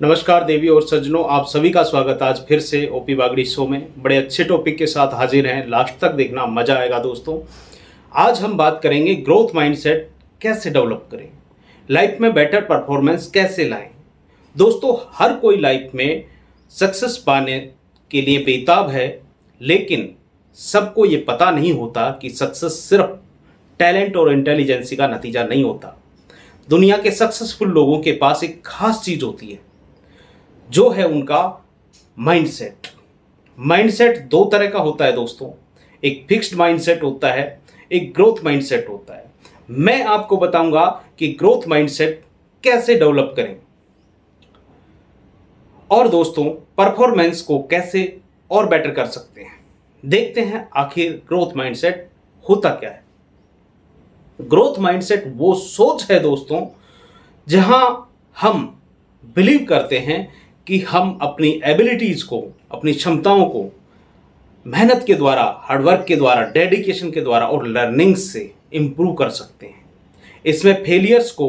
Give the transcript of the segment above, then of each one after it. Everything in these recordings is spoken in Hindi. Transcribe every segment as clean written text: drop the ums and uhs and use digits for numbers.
नमस्कार देवी और सज्जनों, आप सभी का स्वागत आज फिर से ओपी बागड़ी शो में। बड़े अच्छे टॉपिक के साथ हाजिर हैं, लास्ट तक देखना, मजा आएगा दोस्तों। आज हम बात करेंगे ग्रोथ माइंडसेट कैसे डेवलप करें, लाइफ में बेटर परफॉर्मेंस कैसे लाएं। दोस्तों, हर कोई लाइफ में सक्सेस पाने के लिए बेताब है, लेकिन सबको ये पता नहीं होता कि सक्सेस सिर्फ टैलेंट और इंटेलिजेंसी का नतीजा नहीं होता। दुनिया के सक्सेसफुल लोगों के पास एक खास चीज़ होती है, जो है उनका माइंडसेट। माइंडसेट दो तरह का होता है दोस्तों, एक फिक्स्ड माइंडसेट होता है, एक ग्रोथ माइंडसेट होता है। मैं आपको बताऊंगा कि ग्रोथ माइंडसेट कैसे डेवलप करें और दोस्तों परफॉर्मेंस को कैसे और बेटर कर सकते हैं। देखते हैं आखिर ग्रोथ माइंडसेट होता क्या है। ग्रोथ माइंडसेट वो सोच है दोस्तों, जहां हम बिलीव करते हैं कि हम अपनी एबिलिटीज़ को, अपनी क्षमताओं को मेहनत के द्वारा, हार्डवर्क के द्वारा, डेडिकेशन के द्वारा और लर्निंग्स से इम्प्रूव कर सकते हैं। इसमें फेलियर्स को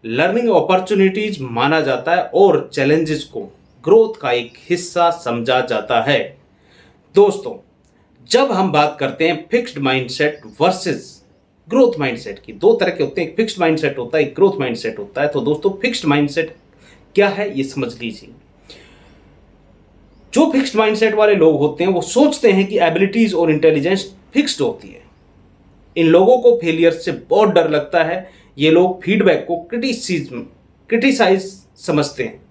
लर्निंग अपॉर्चुनिटीज माना जाता है और चैलेंजेस को ग्रोथ का एक हिस्सा समझा जाता है। दोस्तों, जब हम बात करते हैं fixed mindset versus growth mindset की, दो तरह के होते हैं, एक फिक्स्ड माइंडसेट होता है, एक ग्रोथ माइंडसेट होता है। तो दोस्तों, फिक्स्ड माइंडसेट क्या है ये समझ लीजिए। जो फिक्स्ड माइंडसेट वाले लोग होते हैं वो सोचते हैं कि एबिलिटीज और इंटेलिजेंस फिक्स्ड होती है। इन लोगों को फेलियर से बहुत डर लगता है। ये लोग फीडबैक को क्रिटिसाइज समझते हैं।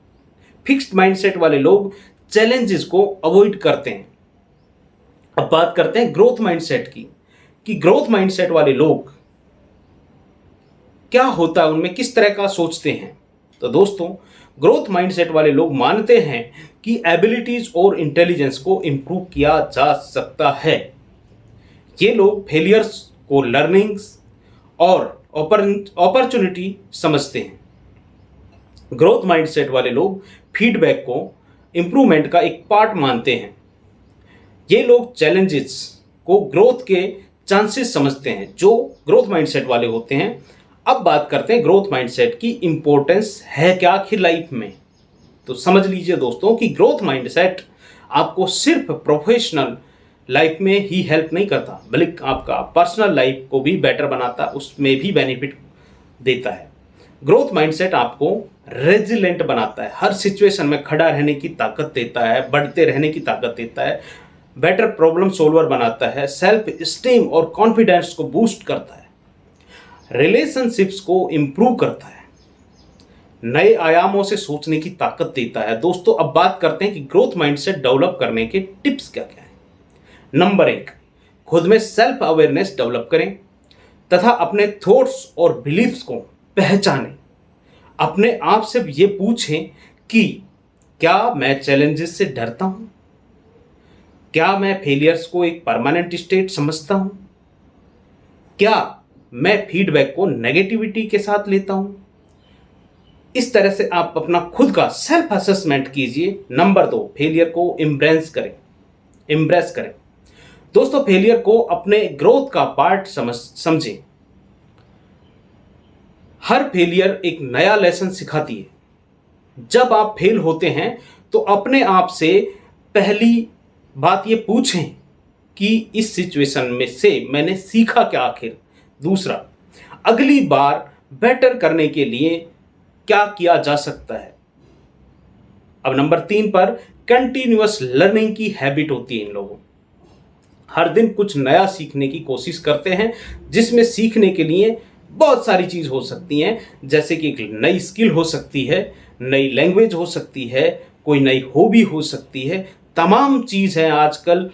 फिक्स्ड माइंडसेट वाले लोग चैलेंजेस को अवॉइड करते हैं। अब बात करते हैं ग्रोथ माइंडसेट की, कि ग्रोथ माइंडसेट वाले लोग क्या होता है, उनमें किस तरह का सोचते हैं। तो दोस्तों, ग्रोथ माइंडसेट वाले लोग मानते हैं कि एबिलिटीज और इंटेलिजेंस को इंप्रूव किया जा सकता है। ये लोग फेलियर्स को लर्निंग्स और अपॉर्चुनिटी समझते हैं। ग्रोथ माइंडसेट वाले लोग फीडबैक को इंप्रूवमेंट का एक पार्ट मानते हैं। ये लोग चैलेंजेस को ग्रोथ के चांसेस समझते हैं, जो ग्रोथ माइंडसेट वाले होते हैं। अब बात करते हैं ग्रोथ माइंडसेट की इंपॉर्टेंस है क्या आखिर लाइफ में। तो समझ लीजिए दोस्तों कि ग्रोथ माइंडसेट आपको सिर्फ प्रोफेशनल लाइफ में ही हेल्प नहीं करता, बल्कि आपका पर्सनल लाइफ को भी बेटर बनाता, उसमें भी बेनिफिट देता है। ग्रोथ माइंडसेट आपको रेजिलेंट बनाता है, हर सिचुएशन में खड़ा रहने की ताकत देता है, बढ़ते रहने की ताकत देता है, बेटर प्रॉब्लम सोल्वर बनाता है, सेल्फ स्टीम और कॉन्फिडेंस को बूस्ट करता है, रिलेशनशिप्स को इंप्रूव करता है, नए आयामों से सोचने की ताकत देता है। दोस्तों, अब बात करते हैं कि ग्रोथ माइंडसेट डेवलप करने के टिप्स क्या क्या है। नंबर 1, खुद में सेल्फ अवेयरनेस डेवलप करें तथा अपने थॉट्स और बिलीफ्स को पहचानें। अपने आप से ये पूछें कि क्या मैं चैलेंजेस से डरता हूं, क्या मैं फेलियर्स को एक परमानेंट स्टेट समझता हूं, क्या मैं फीडबैक को नेगेटिविटी के साथ लेता हूं। इस तरह से आप अपना खुद का सेल्फ असेसमेंट कीजिए। नंबर 2, फेलियर को एम्ब्रेस करें। दोस्तों, फेलियर को अपने ग्रोथ का पार्ट समझें। हर फेलियर एक नया लेसन सिखाती है। जब आप फेल होते हैं तो अपने आप से पहली बात ये पूछें कि इस सिचुएशन में से मैंने सीखा क्या आखिर। दूसरा, अगली बार बेटर करने के लिए क्या किया जा सकता है। अब नंबर 3 पर कंटिन्यूअस लर्निंग की हैबिट होती है इन लोगों। हर दिन कुछ नया सीखने की कोशिश करते हैं, जिसमें सीखने के लिए बहुत सारी चीज हो सकती हैं, जैसे कि एक नई स्किल हो सकती है, नई लैंग्वेज हो सकती है, कोई नई हॉबी हो सकती है। तमाम चीज है आजकल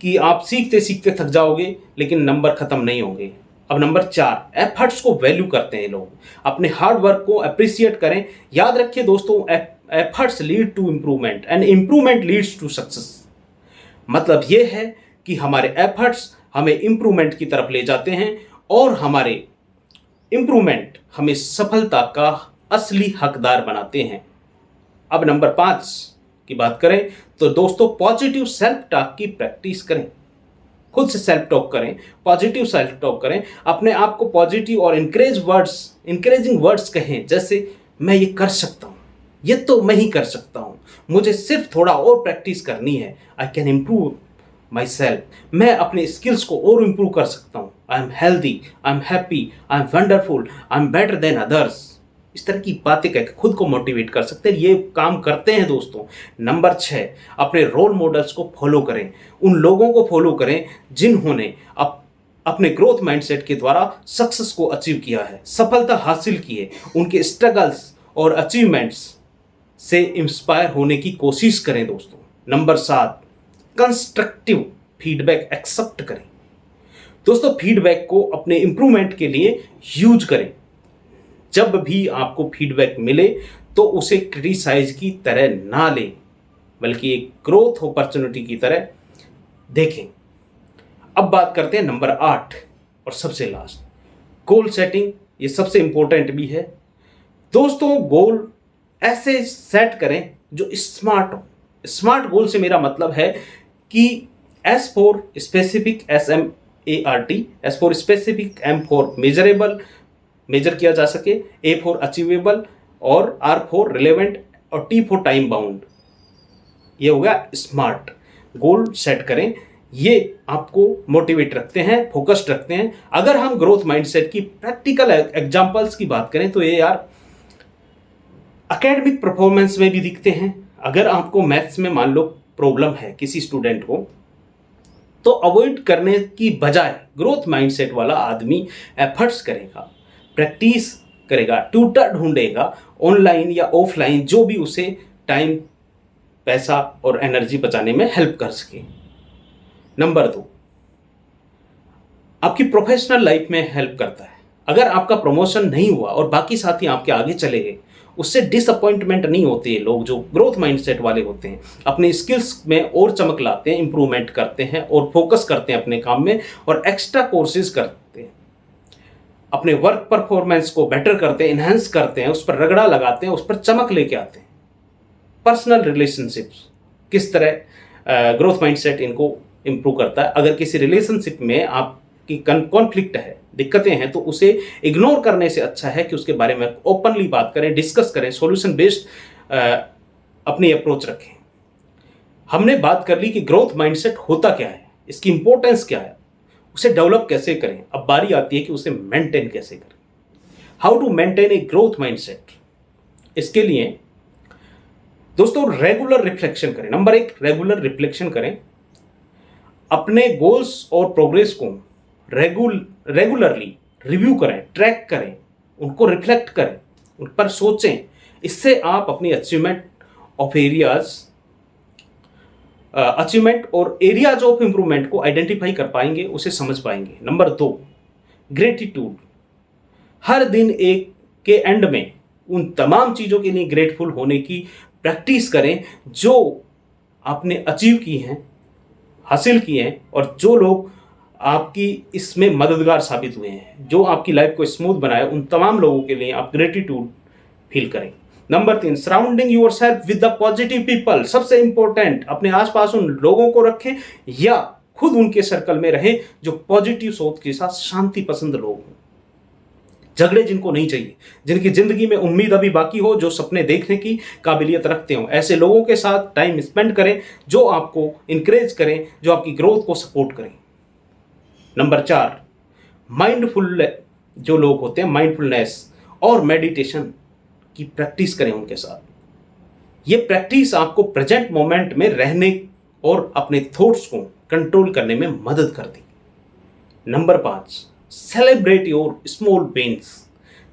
कि आप सीखते सीखते थक जाओगे, लेकिन नंबर खत्म नहीं होंगे। अब नंबर 4, एफर्ट्स को वैल्यू करते हैं लोग। अपने हार्ड वर्क को अप्रिशिएट करें। याद रखिए दोस्तों, efforts lead to improvement and improvement leads to success. मतलब ये है कि हमारे एफर्ट्स हमें इंप्रूवमेंट की तरफ ले जाते हैं और हमारे इंप्रूवमेंट हमें सफलता का असली हकदार बनाते हैं। अब नंबर 5 की बात करें तो दोस्तों, पॉजिटिव सेल्फ टॉक की प्रैक्टिस करें। खुद से सेल्फ टॉक करें, पॉजिटिव सेल्फ टॉक करें, अपने आप को पॉजिटिव और इंकरेजिंग वर्ड्स कहें, जैसे मैं ये कर सकता हूँ, ये तो मैं ही कर सकता हूँ, मुझे सिर्फ थोड़ा और प्रैक्टिस करनी है। I can improve my self, मैं अपने स्किल्स को और इम्प्रूव कर सकता हूँ। I am healthy, I am happy, I am wonderful, I am better than others. इस तरह की बातें कहकर खुद को मोटिवेट कर सकते हैं, ये काम करते हैं दोस्तों। नंबर 6, अपने रोल मॉडल्स को फॉलो करें। उन लोगों को फॉलो करें जिन्होंने अपने ग्रोथ माइंडसेट के द्वारा सक्सेस को अचीव किया है, सफलता हासिल की है। उनके स्ट्रगल्स और अचीवमेंट्स से इंस्पायर होने की कोशिश करें दोस्तों। नंबर 7, कंस्ट्रक्टिव फीडबैक एक्सेप्ट करें। दोस्तों, फीडबैक को अपने इंप्रूवमेंट के लिए यूज करें। जब भी आपको फीडबैक मिले तो उसे क्रिटिसाइज की तरह ना लें, बल्कि एक ग्रोथ अपॉर्चुनिटी की तरह देखें। अब बात करते हैं नंबर 8 और सबसे लास्ट, गोल सेटिंग। ये सबसे इंपॉर्टेंट भी है दोस्तों। गोल ऐसे सेट करें जो स्मार्ट हो। स्मार्ट गोल से मेरा मतलब है कि S for specific, SMART, S for specific, M for measurable, measure किया जा सके, A फॉर अचीवेबल और R फॉर रिलेवेंट और T फॉर टाइम बाउंड। ये हो गया स्मार्ट गोल सेट करें। ये आपको मोटिवेट रखते हैं, फोकस्ड रखते हैं। अगर हम ग्रोथ माइंडसेट की प्रैक्टिकल एग्जांपल्स की बात करें तो ये यार एकेडमिक परफॉर्मेंस में भी दिखते हैं। अगर आपको मैथ्स में मान लो प्रॉब्लम है किसी स्टूडेंट को, तो अवॉइड करने की बजाय ग्रोथ माइंडसेट वाला आदमी एफर्ट्स करेगा, प्रैक्टिस करेगा, ट्यूटर ढूंढेगा ऑनलाइन या ऑफलाइन, जो भी उसे टाइम, पैसा और एनर्जी बचाने में हेल्प कर सके। नंबर 2, आपकी प्रोफेशनल लाइफ में हेल्प करता है। अगर आपका प्रमोशन नहीं हुआ और बाकी साथी आपके आगे चले गए, उससे डिसअपॉइंटमेंट नहीं होती है। लोग जो ग्रोथ माइंडसेट वाले होते हैं अपने स्किल्स में और चमक लाते हैं, इंप्रूवमेंट करते हैं और फोकस करते हैं अपने काम में और एक्स्ट्रा कोर्सेज करते हैं, अपने वर्क परफॉर्मेंस को बेटर करते हैं, इन्हेंस करते हैं, उस पर रगड़ा लगाते हैं, उस पर चमक लेके आते हैं। पर्सनल रिलेशनशिप्स किस तरह ग्रोथ माइंडसेट इनको इम्प्रूव करता है। अगर किसी रिलेशनशिप में आपकी कॉन्फ्लिक्ट है, दिक्कतें हैं, तो उसे इग्नोर करने से अच्छा है कि उसके बारे में ओपनली बात करें, डिस्कस करें, सॉल्यूशन बेस्ड अपनी अप्रोच रखें। हमने बात कर ली कि ग्रोथ माइंडसेट होता क्या है, इसकी इंपॉर्टेंस क्या है, उसे डेवलप कैसे करें। अब बारी आती है कि उसे मेंटेन कैसे करें। How to maintain a growth mindset. इसके लिए दोस्तों रेगुलर रिफ्लेक्शन करें। नंबर 1, रेगुलर रिफ्लेक्शन करें। अपने गोल्स और प्रोग्रेस को रेगुलरली रिव्यू करें, ट्रैक करें, उनको रिफ्लेक्ट करें, उन पर सोचें। इससे आप अपनी अचीवमेंट और एरियाज ऑफ इंप्रूवमेंट को आइडेंटिफाई कर पाएंगे, उसे समझ पाएंगे। Number 2, gratitude. हर दिन एक के एंड में उन तमाम चीज़ों के लिए ग्रेटफुल होने की प्रैक्टिस करें जो आपने अचीव की हैं, हासिल किए हैं, और जो लोग आपकी इसमें मददगार साबित हुए हैं, जो आपकी लाइफ को स्मूथ बनाए, उन तमाम लोगों के लिए आप ग्रेटिट्यूड फील करें। Number 3, surrounding your self with the positive people. सबसे इंपॉर्टेंट, अपने आसपास उन लोगों को रखें या खुद उनके सर्कल में रहें जो पॉजिटिव सोच के साथ शांति पसंद लोग हों, झगड़े जिनको नहीं चाहिए, जिनकी जिंदगी में उम्मीद अभी बाकी हो, जो सपने देखने की काबिलियत रखते हो, ऐसे लोगों के साथ टाइम स्पेंड करें जो आपको इंकरेज करें, जो आपकी ग्रोथ को सपोर्ट करें। नंबर 4, माइंडफुल जो लोग होते हैं, माइंडफुलनेस और मेडिटेशन की प्रैक्टिस करें उनके साथ। ये प्रैक्टिस आपको प्रेजेंट मोमेंट में रहने और अपने थॉट्स को कंट्रोल करने में मदद करती। Number 5, celebrate your small wins.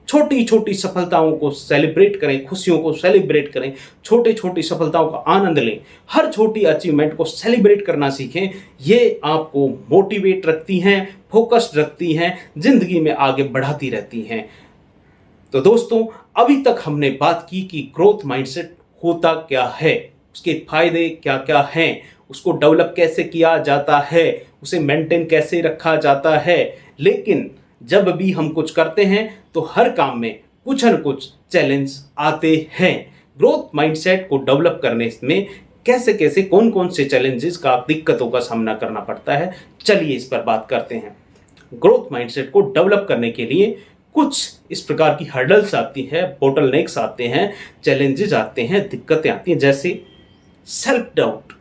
छोटी छोटी सफलताओं को सेलिब्रेट करें, खुशियों को सेलिब्रेट करें, छोटी छोटी सफलताओं का आनंद लें, हर छोटी अचीवमेंट को सेलिब्रेट करना सीखें। ये आपको मोटिवेट रखती हैं, फोकस्ड रखती हैं, जिंदगी में आगे बढ़ाती रहती हैं। तो दोस्तों, अभी तक हमने बात की कि ग्रोथ माइंडसेट होता क्या है, उसके फायदे क्या क्या हैं, उसको डेवलप कैसे किया जाता है, उसे मेंटेन कैसे रखा जाता है। लेकिन जब भी हम कुछ करते हैं तो हर काम में कुछ न कुछ चैलेंज आते हैं। ग्रोथ माइंडसेट को डेवलप करने में कैसे कैसे कौन कौन से चैलेंजेस का, दिक्कतों का सामना करना पड़ता है, चलिए इस पर बात करते हैं। ग्रोथ माइंडसेट को डेवलप करने के लिए कुछ इस प्रकार की हर्डल्स आती है, बोटलनेक्स आते हैं, चैलेंजेस आते हैं, दिक्कतें आती हैं, जैसे सेल्फ डाउट।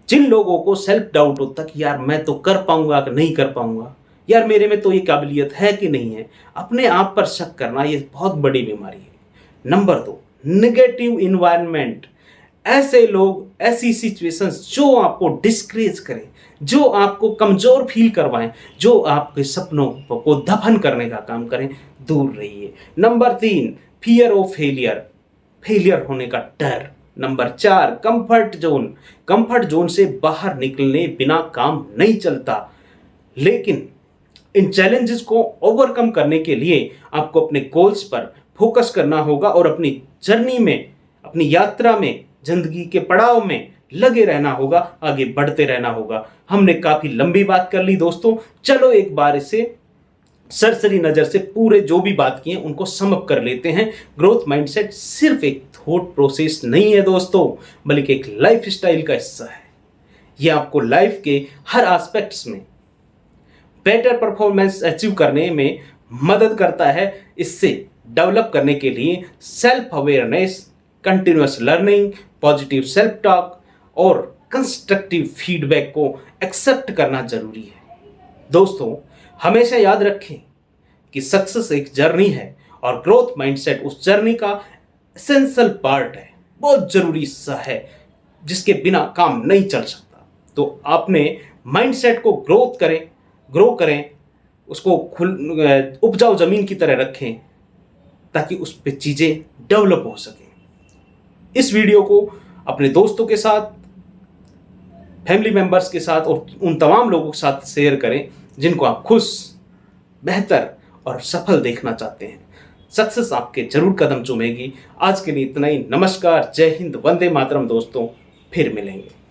जिन लोगों को सेल्फ डाउट होता कि यार मैं तो कर पाऊंगा कि नहीं कर पाऊंगा, यार मेरे में तो ये काबिलियत है कि नहीं है, अपने आप पर शक करना, ये बहुत बड़ी बीमारी है। Number 2, negative environment. ऐसे लोग, ऐसी सिचुएशंस जो आपको डिस्करेज करें, जो आपको कमजोर फील करवाएं, जो आपके सपनों को दफन करने का काम करें, दूर रहिए। Number 3, fear of failure, failure होने का डर। Number 4, comfort zone. Comfort zone से बाहर निकलने बिना काम नहीं चलता, लेकिन इन चैलेंजेस को ओवरकम करने के लिए आपको अपने गोल्स पर फोकस करना होगा और अपनी जर्नी में, अपनी यात्रा में, जिंदगी के पड़ाव में लगे रहना होगा, आगे बढ़ते रहना होगा। हमने काफी लंबी बात कर ली दोस्तों, चलो एक बार इसे सरसरी नजर से पूरे जो भी बात किए उनको सम अप कर लेते हैं। ग्रोथ माइंडसेट सिर्फ एक थॉट प्रोसेस नहीं है दोस्तों, बल्कि एक लाइफ स्टाइल का हिस्सा है। यह आपको लाइफ के हर एस्पेक्ट्स में बेटर परफॉर्मेंस अचीव करने में मदद करता है। इससे डेवलप करने के लिए self awareness, continuous learning, positive self talk और कंस्ट्रक्टिव फीडबैक को एक्सेप्ट करना जरूरी है। दोस्तों, हमेशा याद रखें कि सक्सेस एक जर्नी है और ग्रोथ माइंडसेट उस जर्नी का एसेंशियल पार्ट है, बहुत जरूरी हिस्सा है, जिसके बिना काम नहीं चल सकता। तो आपने माइंडसेट को ग्रो करें, उसको उपजाऊ जमीन की तरह रखें ताकि उस पे चीजें डेवलप हो सकें। इस वीडियो को अपने दोस्तों के साथ, फैमिली मेंबर्स के साथ और उन तमाम लोगों के साथ शेयर करें जिनको आप खुश, बेहतर और सफल देखना चाहते हैं। सक्सेस आपके जरूर कदम चूमेगी। आज के लिए इतना ही। नमस्कार, जय हिंद, वंदे मातरम दोस्तों, फिर मिलेंगे।